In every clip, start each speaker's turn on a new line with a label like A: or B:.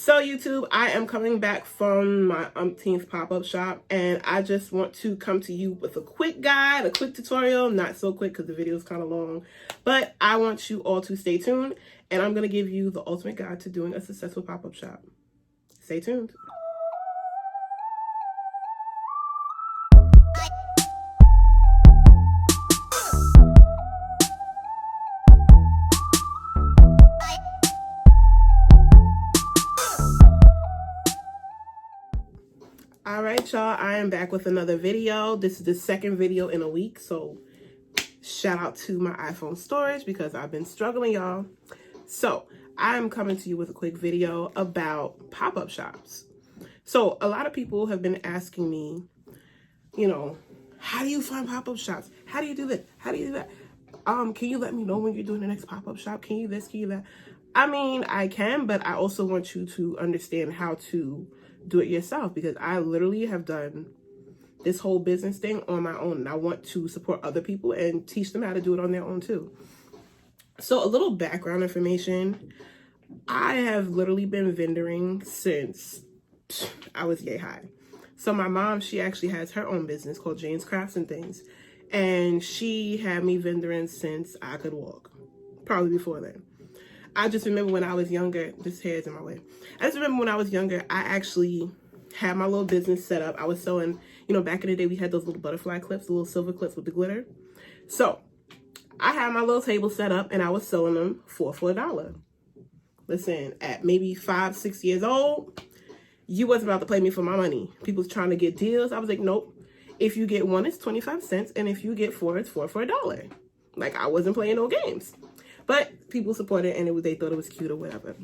A: So YouTube, I am coming back from my umpteenth pop-up shop, and I just want to come to you with a quick guide, a quick tutorial. Not so quick because the video is kind of long, but I want you all to stay tuned, and I'm going to give you the ultimate guide to doing a successful pop-up shop. Stay tuned. All right, y'all, I am back with another video. This is the second video in a week, so shout out to my iPhone storage because I've been struggling, y'all. So I'm coming to you with a quick video about pop-up shops. So a lot of people have been asking me, you know, how do you find pop-up shops? How do you do this? How do you do that? Can you let me know when you're doing the next pop-up shop? Can you this? Can you that? I mean, I can, but I also want you to understand how to do it yourself, because I literally have done this whole business thing on my own, and I want to support other people and teach them how to do it on their own too. So a little background information. I have literally been vendoring since I was yay high. So my mom, she actually has her own business called Jane's Crafts and Things, and she had me vendoring since I could walk, probably before then. I just remember when I was younger, this hair is in my way. I just remember when I was younger, I actually had my little business set up. I was sewing, you know, back in the day, we had those little butterfly clips, the little silver clips with the glitter. So I had my little table set up and I was selling them for $1. Listen, at maybe 5, 6 years old, you wasn't about to play me for my money. People was trying to get deals. I was like, nope. If you get one, it's 25 cents. And if you get four, it's four for $1. Like, I wasn't playing no games. But people supported it, and they thought it was cute or whatever.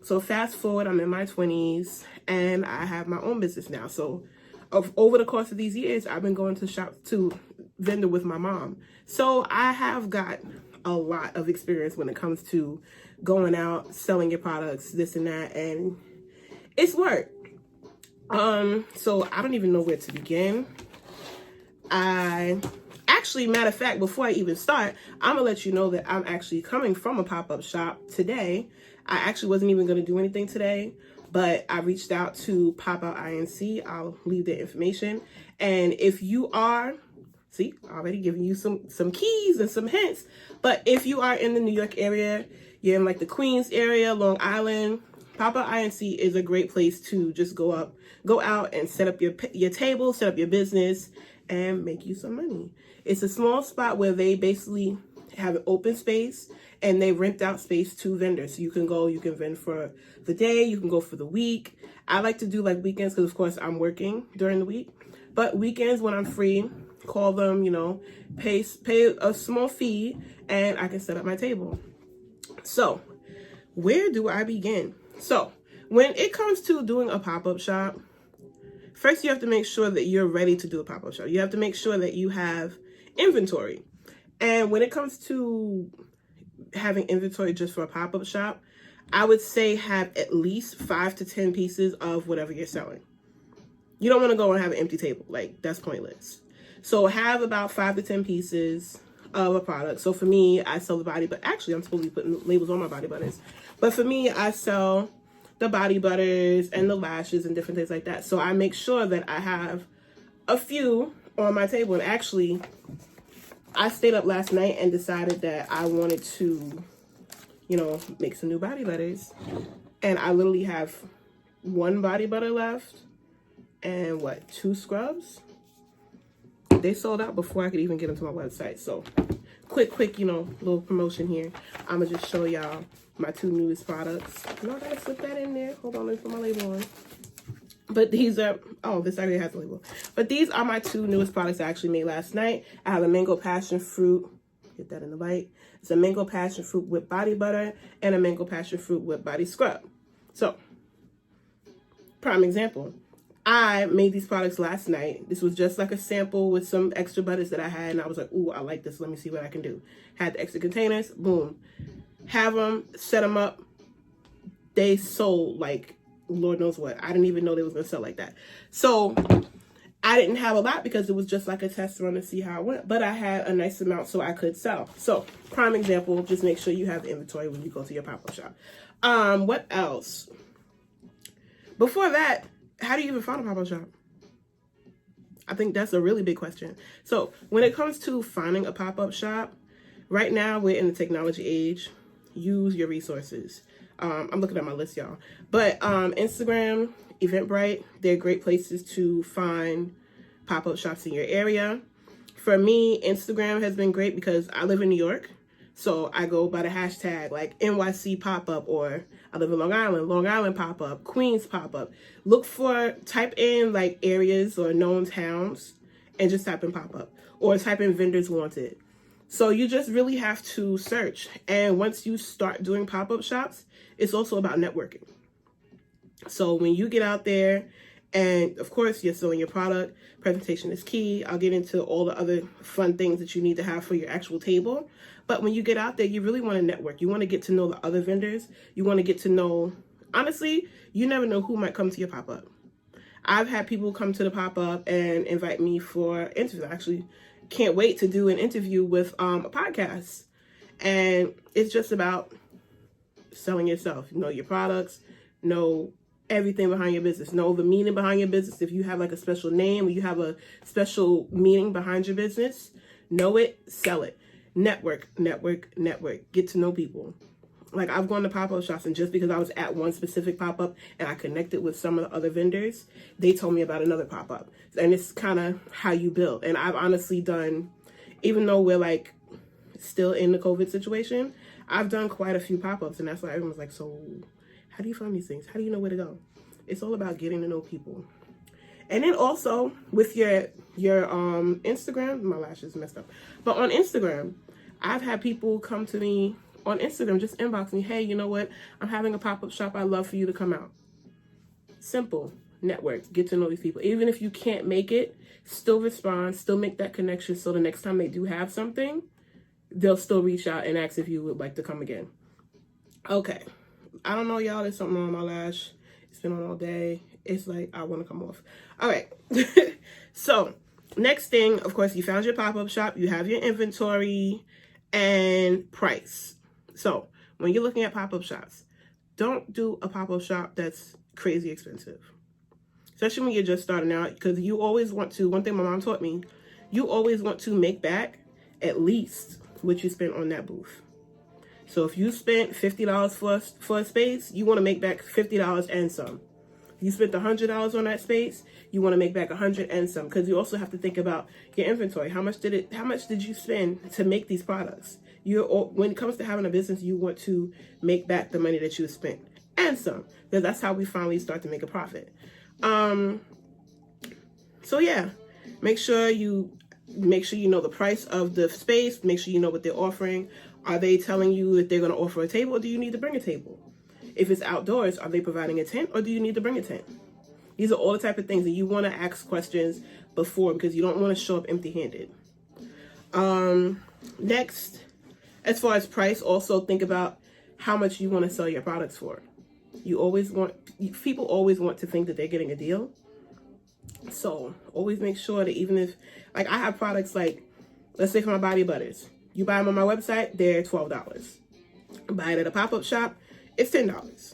A: So fast forward, I'm in my 20s and I have my own business now. So over the course of these years, I've been going to shop to vendor with my mom. So I have got a lot of experience when it comes to going out, selling your products, this and that, and it's work. So I don't even know where to begin. Actually, matter of fact, before I even start, I'm gonna let you know that I'm actually coming from a pop-up shop today. I actually wasn't even gonna do anything today, but I reached out to Pop Out INC. I'll leave the information. And if you are, see, already giving you some keys and some hints, but if you are in the New York area, you're in like the Queens area, Long Island, Pop Out INC is a great place to just go out and set up your table, set up your business, and make you some money. It's a small spot where they basically have an open space and they rent out space to vendors. So you can go, you can vend for the day, you can go for the week. I like to do like weekends because of course I'm working during the week. But weekends when I'm free, call them, you know, pay a small fee and I can set up my table. So where do I begin? So when it comes to doing a pop-up shop, first you have to make sure that you're ready to do a pop-up shop. You have to make sure that you have inventory. And when it comes to having inventory just for a pop-up shop, I would say have at least 5 to 10 pieces of whatever you're selling. You don't want to go and have an empty table. Like, that's pointless. So have about 5 to 10 pieces of a product. So for me, I sell the body, but actually I'm supposed to be putting labels on my body butters. But for me, I sell the body butters and the lashes and different things like that. So I make sure that I have a few on my table. And actually, I stayed up last night and decided that I wanted to, you know, make some new body butters. And I literally have 1 body butter left and 2 scrubs. They sold out before I could even get into my website. So quick, you know, little promotion here. I'm gonna just show y'all my 2 newest products. No, I gotta slip that in there. Hold on, let me put my label on. But these are, oh, this already has a label. But these are my 2 newest products I actually made last night. I have a mango passion fruit, get that in the light. It's a mango passion fruit with body butter and a mango passion fruit with body scrub. So, prime example. I made these products last night. This was just like a sample with some extra butters that I had. And I was like, ooh, I like this. Let me see what I can do. Had the extra containers. Boom. Have them, set them up. They sold like Lord knows what. I didn't even know they was going to sell like that. So I didn't have a lot because it was just like a test run to see how it went. But I had a nice amount so I could sell. So prime example, just make sure you have inventory when you go to your pop-up shop. What else? Before that, how do you even find a pop-up shop? I think that's a really big question. So when it comes to finding a pop-up shop, right now we're in the technology age. Use your resources. I'm looking at my list, y'all. But Instagram, Eventbrite, they're great places to find pop-up shops in your area. For me, Instagram has been great because I live in New York. So I go by the hashtag like NYC pop-up, or I live in Long Island pop-up, Queens pop-up. Type in like areas or known towns and just type in pop-up, or type in vendors wanted. So you just really have to search. And once you start doing pop-up shops, it's also about networking. So when you get out there, and of course you're selling your product, presentation is key. I'll get into all the other fun things that you need to have for your actual table. But when you get out there, you really want to network. You want to get to know the other vendors. You want to get to know, honestly, you never know who might come to your pop-up. I've had people come to the pop-up and invite me for interviews. I actually can't wait to do an interview with a podcast. And it's just about selling yourself. Know your products, know everything behind your business, know the meaning behind your business. If you have like a special name, or you have a special meaning behind your business, know it, sell it. Network. Get to know people. Like, I've gone to pop-up shops, and just because I was at one specific pop-up and I connected with some of the other vendors, they told me about another pop-up. And it's kind of how you build. And I've honestly done, even though we're like still in the COVID situation, I've done quite a few pop-ups, and that's why everyone's like, so how do you find these things? How do you know where to go? It's all about getting to know people. And then also with your Instagram, my lashes messed up. But on Instagram, I've had people come to me on Instagram, just inbox me, hey, you know what? I'm having a pop-up shop. I'd love for you to come out. Simple. Network. Get to know these people. Even if you can't make it, still respond, still make that connection, so the next time they do have something, they'll still reach out and ask if you would like to come again. Okay. I don't know, y'all. There's something wrong with my lash. It's been on all day. It's like, I want to come off. All right. So next thing, of course, you found your pop-up shop. You have your inventory and price. So when you're looking at pop-up shops, don't do a pop-up shop that's crazy expensive, especially when you're just starting out, because you always want to, one thing my mom taught me, you always want to make back at least what you spent on that booth. So if you spent $50 for a space, you want to make back $50 and some. If you spent $100 on that space, you want to make back $100 and some, because you also have to think about your inventory. How much did you spend to make these products? When it comes to having a business, you want to make back the money that you spent and some, because that's how we finally start to make a profit. So yeah, make sure you know the price of the space. Make sure you know what they're offering. Are they telling you that they're going to offer a table, or do you need to bring a table? If it's outdoors, are they providing a tent, or do you need to bring a tent? These are all the type of things that you want to ask questions before, because you don't want to show up empty-handed. Next, as far as price, also think about how much you want to sell your products for. People always want to think that they're getting a deal. So always make sure that, even if, like, I have products like, let's say for my body butters, you buy them on my website, they're $12. Buy it at a pop-up shop, it's $10.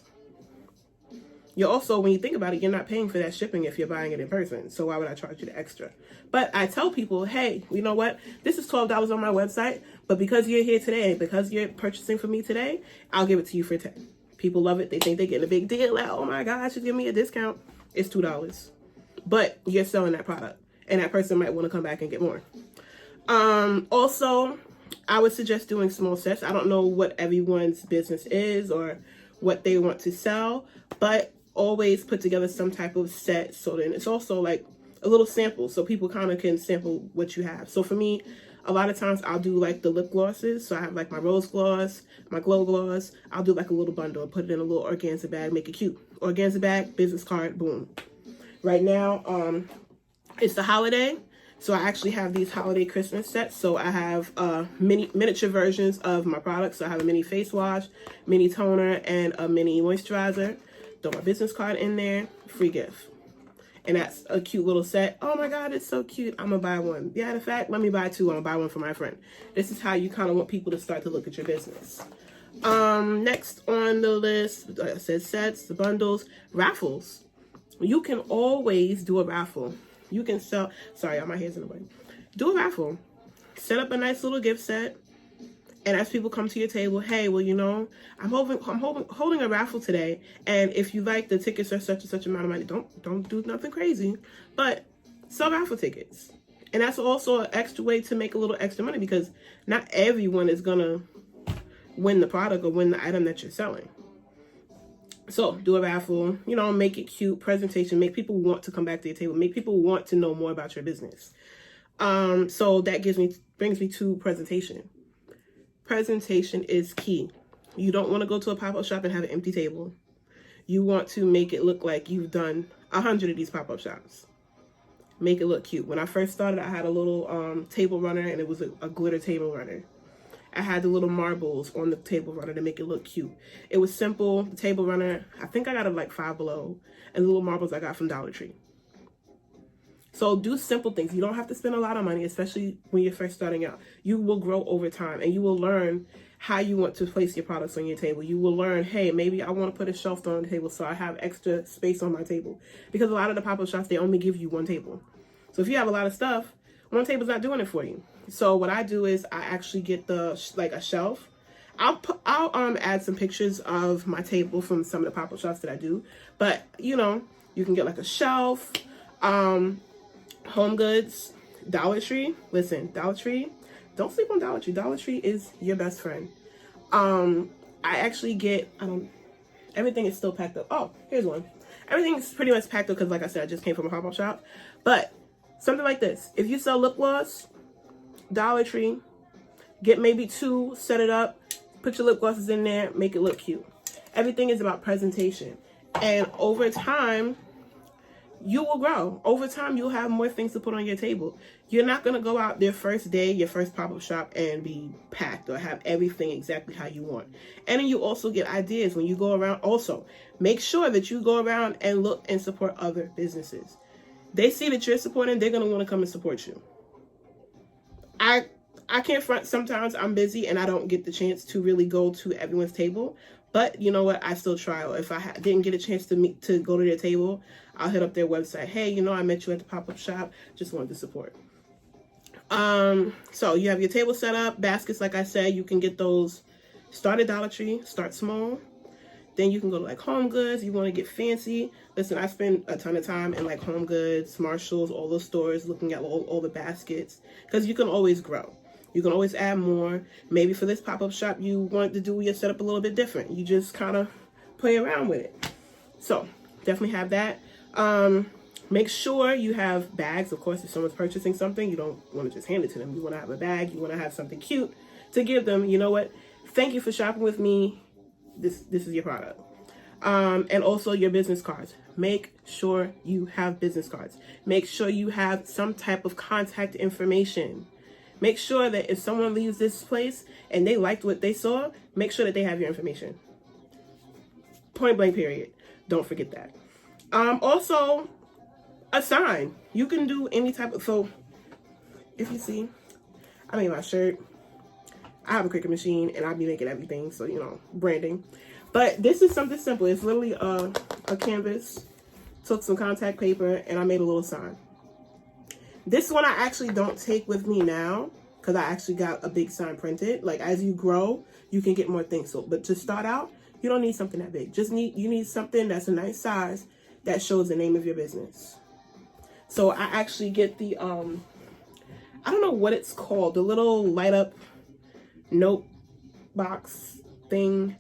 A: You're also, when you think about it, you're not paying for that shipping if you're buying it in person. So why would I charge you the extra? But I tell people, hey, you know what? This is $12 on my website, but because you're here today, because you're purchasing from me today, I'll give it to you for $10. People love it. They think they're getting a big deal. Like, oh my gosh, she's giving me a discount. It's $2. But you're selling that product, and that person might want to come back and get more. Also, I would suggest doing small sets. I don't know what everyone's business is or what they want to sell, but always put together some type of set, so then it's also like a little sample, so people kind of can sample what you have. So for me, a lot of times I'll do like the lip glosses. So I have like my rose gloss, my glow gloss. I'll do like a little bundle, put it in a little organza bag, make it cute. Organza bag, business card, boom. Right now, it's the holiday, so I actually have these holiday Christmas sets. So I have miniature versions of my products. So I have a mini face wash, mini toner, and a mini moisturizer. Throw my business card in there, free gift. And that's a cute little set. Oh my God, it's so cute. I'm gonna buy one. Yeah, in fact, let me buy two. I'm gonna buy one for my friend. This is how you kind of want people to start to look at your business. Next on the list, I said sets, the bundles, raffles. you can always do a raffle. You can sell, sorry, my hair's in the way. Do a raffle. Set up a nice little gift set. And as people come to your table, hey, well, you know, I'm holding a raffle today. And if you like, the tickets are such and such amount of money. Don't do nothing crazy, but sell raffle tickets. And that's also an extra way to make a little extra money, because not everyone is gonna win the product or win the item that you're selling. So do a raffle, you know, make it cute, presentation, make people want to come back to your table, make people want to know more about your business. So that brings me to presentation. Presentation is key. You don't want to go to a pop-up shop and have an empty table. You want to make it look like you've done 100 of these pop-up shops. Make it look cute. When I first started, I had a little table runner, and it was a glitter table runner. I had the little marbles on the table runner to make it look cute. It was simple. The table runner, I think I got it like Five Below, and the little marbles I got from Dollar Tree. So do simple things. You don't have to spend a lot of money, especially when you're first starting out. You will grow over time, and you will learn how you want to place your products on your table. You will learn, hey, maybe I want to put a shelf on the table so I have extra space on my table. Because a lot of the pop-up shops, they only give you one table. So if you have a lot of stuff, one table's not doing it for you. So what I do is I actually get a shelf. I'll add some pictures of my table from some of the pop-up shops that I do. But, you know, you can get like a shelf, Home Goods, Dollar Tree. Listen, Dollar Tree, don't sleep on Dollar Tree. Dollar Tree is your best friend. I actually get, everything is still packed up. Oh, here's one. Everything's pretty much packed up because, like I said, I just came from a pop-up shop. But something like this. If you sell lip gloss, Dollar Tree, get maybe 2, set it up, put your lip glosses in there, make it look cute. Everything is about presentation. And over time, you will grow. Over time, you'll have more things to put on your table. You're not going to go out their first day, your first pop-up shop, and be packed or have everything exactly how you want. And then you also get ideas when you go around. Also, make sure that you go around and look and support other businesses. They see that you're supporting, they're going to want to come and support you. I can't front. Sometimes I'm busy and I don't get the chance to really go to everyone's table. But you know what? I still try. Or if I didn't get a chance to go to their table, I'll hit up their website. Hey, you know, I met you at the pop-up shop. Just wanted to support. So you have your table set up. Baskets, like I said, you can get those. Start at Dollar Tree. Start small. Then you can go to like Home Goods. You want to get fancy. Listen, I spend a ton of time in like Home Goods, Marshalls, all those stores looking at all the baskets, because you can always grow. You can always add more. Maybe for this pop-up shop, you want to do your setup a little bit different. You just kind of play around with it. So definitely have that. Make sure you have bags. Of course, if someone's purchasing something, you don't want to just hand it to them. You want to have a bag. You want to have something cute to give them. You know what? Thank you for shopping with me. This is your product. And also your business cards. Make sure you have business cards. Make sure you have some type of contact information. Make sure that if someone leaves this place and they liked what they saw, make sure that they have your information. Point blank period. Don't forget that. Also, a sign. You can do any type of, so if you see, I made my shirt. I have a Cricut machine and I'll be making everything. So, you know, branding. But this is something simple. It's literally a canvas. Took some contact paper and I made a little sign. This one I actually don't take with me now because I actually got a big sign printed. Like as you grow, you can get more things. So, but to start out, you don't need something that big. You need something that's a nice size that shows the name of your business. So I actually get the, I don't know what it's called, the little light up note box thing.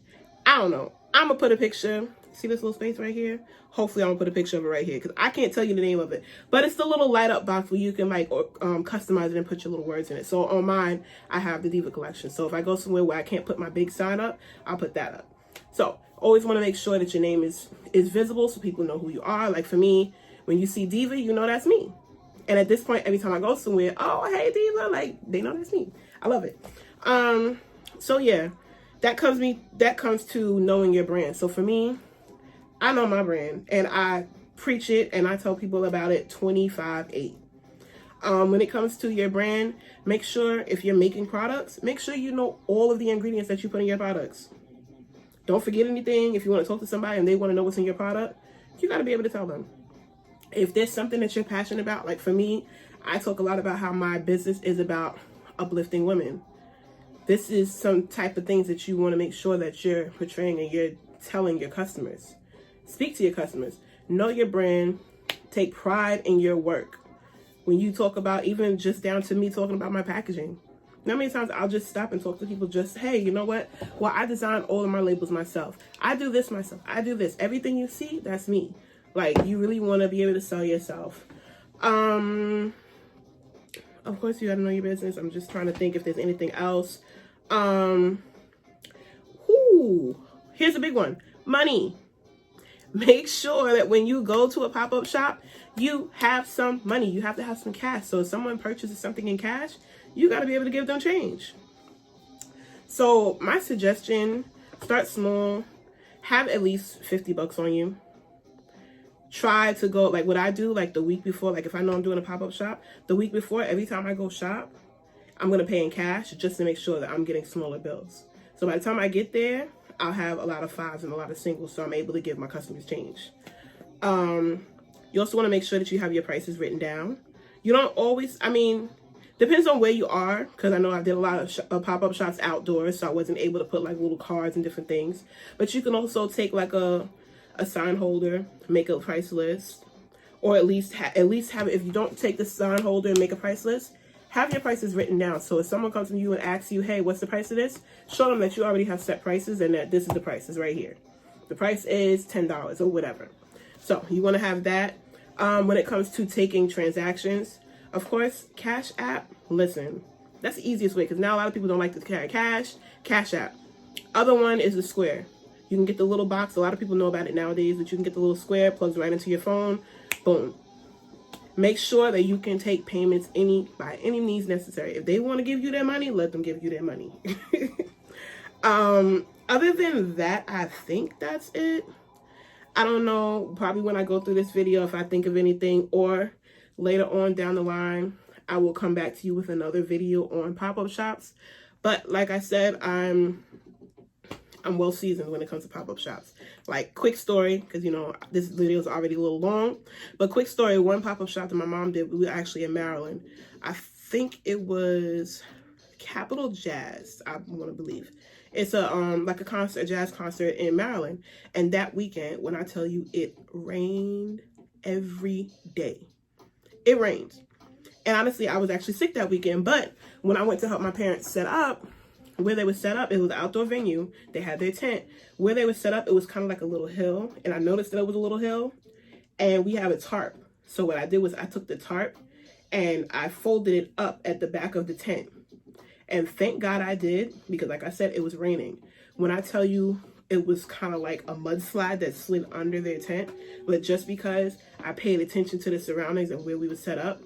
A: I don't know. I'm going to put a picture. See this little space right here? Hopefully I'm going to put a picture of it right here because I can't tell you the name of it. But it's the little light up box where you can like customize it and put your little words in it. So on mine, I have the Diva collection. So if I go somewhere where I can't put my big sign up, I'll put that up. So always want to make sure that your name is visible so people know who you are. Like for me, when you see Diva, you know that's me. And at this point, every time I go somewhere, oh, hey, Diva, like they know that's me. I love it. So yeah, that comes to knowing your brand. So for me, I know my brand and I preach it and I tell people about it 25/8. When it comes to your brand, make sure if you're making products, make sure you know all of the ingredients that you put in your products. Don't forget anything. If you want to talk to somebody and they want to know what's in your product, you got to be able to tell them. If there's something that you're passionate about, like for me, I talk a lot about how my business is about uplifting women. This is some type of things that you want to make sure that you're portraying and you're telling your customers. Speak to your customers. Know your brand. Take pride in your work. When you talk about, even just down to me talking about my packaging. You know how many times I'll just stop and talk to people just, hey, you know what? Well, I design all of my labels myself. I do this myself. I do this. Everything you see, that's me. Like, you really want to be able to sell yourself. Of course, you got to know your business. I'm just trying to think if there's anything else. Here's a big one. Money. Make sure that when you go to a pop-up shop, you have some money. You have to have some cash. So if someone purchases something in cash, you got to be able to give them change. So my suggestion, start small. Have at least $50 on you. Try to go, like what I do, like the week before, like if I know I'm doing a pop-up shop, the week before, every time I go shop, I'm going to pay in cash just to make sure that I'm getting smaller bills. So by the time I get there, I'll have a lot of fives and a lot of singles, so I'm able to give my customers change. You also want to make sure that you have your prices written down. You don't always, depends on where you are, because I know I did a lot of pop-up shops outdoors, so I wasn't able to put like little cards and different things. But you can also take like a sign holder, make a price list, or at least have it. If you don't take the sign holder and make a price list, have your prices written down. So if someone comes to you and asks you, hey, what's the price of this? Show them that you already have set prices and that this is the prices right here. The price is $10 or whatever. So you want to have that. When it comes to taking transactions, of course, Cash App, listen, that's the easiest way because now a lot of people don't like to carry cash. Cash App. Other one is the Square. You can get the little box. A lot of people know about it nowadays, that you can get the little Square, plugs right into your phone. Boom. Make sure that you can take payments by any means necessary. If they want to give you their money, let them give you their money. Other than that, I think that's it. I don't know, probably when I go through this video, if I think of anything, or later on down the line, I will come back to you with another video on pop-up shops. But like I said, I'm well seasoned when it comes to pop-up shops. Like, quick story, because this video is already a little long, but quick story, one pop-up shop that my mom did, we were actually in Maryland. I think it was Capital Jazz, I want to believe. It's a jazz concert in Maryland. And that weekend, when I tell you, it rained every day. It rained. And honestly, I was actually sick that weekend, but when I went to help my parents set up, where they were set up, it was an outdoor venue. They had their tent. Where they were set up, it was kind of like a little hill. And I noticed that it was a little hill. And we have a tarp. So what I did was I took the tarp and I folded it up at the back of the tent. And thank God I did, because like I said, it was raining. When I tell you, it was kind of like a mudslide that slid under their tent. But just because I paid attention to the surroundings and where we were set up,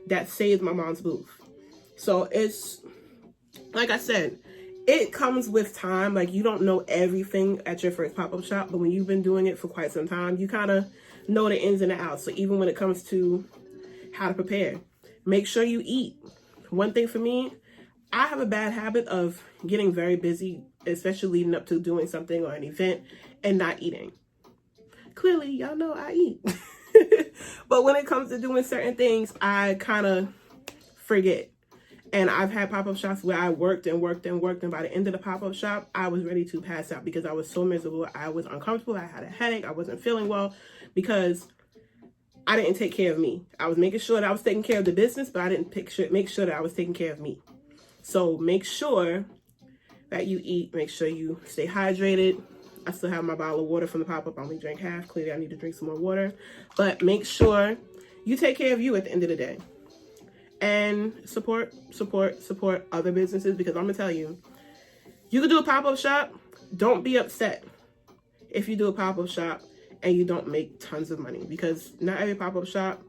A: that saved my mom's booth. So it's, like I said, it comes with time. Like, you don't know everything at your first pop-up shop, but when you've been doing it for quite some time, you kind of know the ins and the outs. So even when it comes to how to prepare, make sure you eat. One thing for me, I have a bad habit of getting very busy, especially leading up to doing something or an event, and not eating. Clearly, y'all know I eat. But when it comes to doing certain things, I kind of forget. And I've had pop-up shops where I worked and worked and worked, and by the end of the pop-up shop, I was ready to pass out because I was so miserable. I was uncomfortable. I had a headache. I wasn't feeling well because I didn't take care of me. I was making sure that I was taking care of the business, but I didn't make sure that I was taking care of me. So make sure that you eat. Make sure you stay hydrated. I still have my bottle of water from the pop-up. I only drank half. Clearly, I need to drink some more water. But make sure you take care of you at the end of the day. And support other businesses, because I'm going to tell you, you can do a pop-up shop. Don't be upset if you do a pop-up shop and you don't make tons of money, because not every pop-up shop,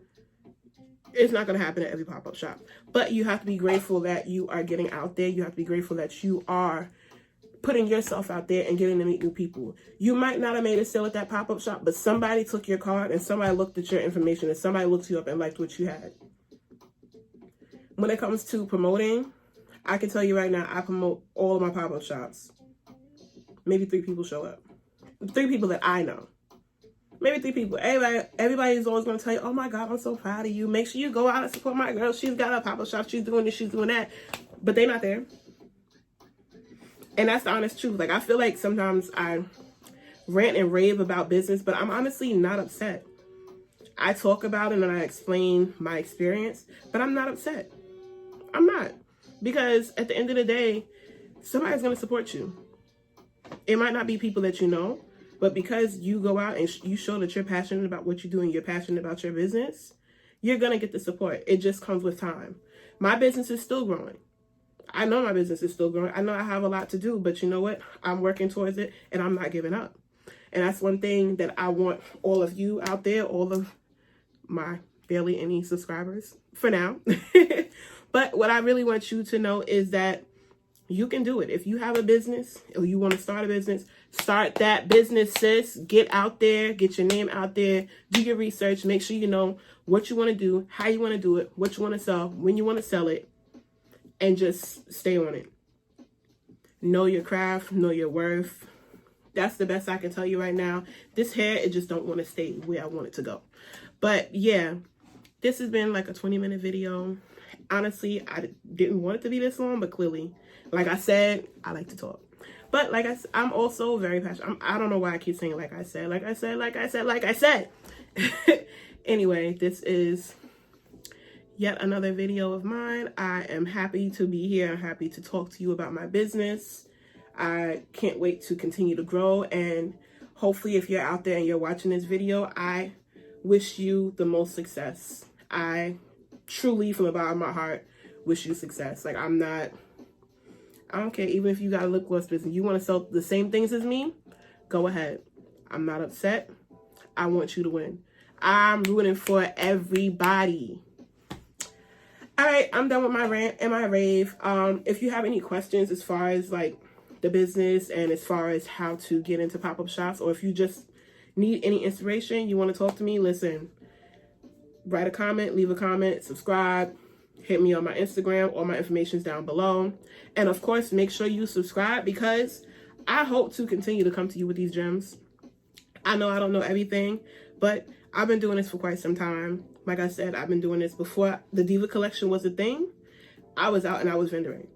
A: it's not going to happen at every pop-up shop. But you have to be grateful that you are getting out there. You have to be grateful that you are putting yourself out there and getting to meet new people. You might not have made a sale at that pop-up shop, but somebody took your card and somebody looked at your information and somebody looked you up and liked what you had. When it comes to promoting, I can tell you right now, I promote all of my pop-up shops. Maybe 3 people show up. 3 people that I know. maybe 3 people. Everybody's always going to tell you, oh my God, I'm so proud of you. Make sure you go out and support my girl. She's got a pop-up shop. She's doing this, she's doing that. But they're not there. And that's the honest truth. Like, I feel like sometimes I rant and rave about business, but I'm honestly not upset. I talk about it and I explain my experience, but I'm not upset. I'm not. Because at the end of the day, somebody's going to support you. It might not be people that you know, but because you go out and you show that you're passionate about what you're doing, you're passionate about your business, you're going to get the support. It just comes with time. My business is still growing. I know my business is still growing. I know I have a lot to do, but you know what? I'm working towards it and I'm not giving up. And that's one thing that I want all of you out there, all of my barely any subscribers for now. But what I really want you to know is that you can do it. If you have a business or you want to start a business, start that business, sis. Get out there, get your name out there, do your research, make sure you know what you want to do, how you want to do it, what you want to sell, when you want to sell it, and just stay on it. Know your craft, know your worth. That's the best I can tell you right now. This hair, it just don't want to stay where I want it to go. But yeah, this has been like a 20-minute video. Honestly, I didn't want it to be this long, but clearly, like I said, I like to talk. But like I said, I'm also very passionate. I don't know why I keep saying like I said. Anyway, this is yet another video of mine. I am happy to be here. I'm happy to talk to you about my business. I can't wait to continue to grow. And hopefully if you're out there and you're watching this video, I wish you the most success. I truly, from the bottom of my heart, wish you success. Like, I don't care, even if you got a lip gloss business, you want to sell the same things as me, go ahead. I'm not upset. I want you to win. I'm rooting for everybody. All right, I'm done with my rant and my rave. If you have any questions as far as like the business and as far as how to get into pop-up shops, or if you just need any inspiration, you want to talk to me, listen, write a comment, leave a comment, subscribe, hit me on my Instagram. All my information's down below. And of course, make sure you subscribe, because I hope to continue to come to you with these gems. I know I don't know everything, but I've been doing this for quite some time. Like I said, I've been doing this before the Diva collection was a thing. I was out and I was vendoring.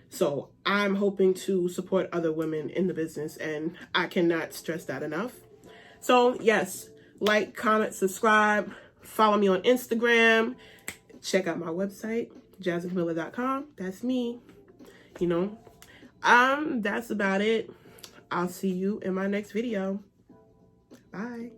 A: So I'm hoping to support other women in the business, and I cannot stress that enough. So yes, like, comment, subscribe, follow me on Instagram, check out my website, jazminkamilah.com. That's me. You know, that's about it. I'll see you in my next video. Bye.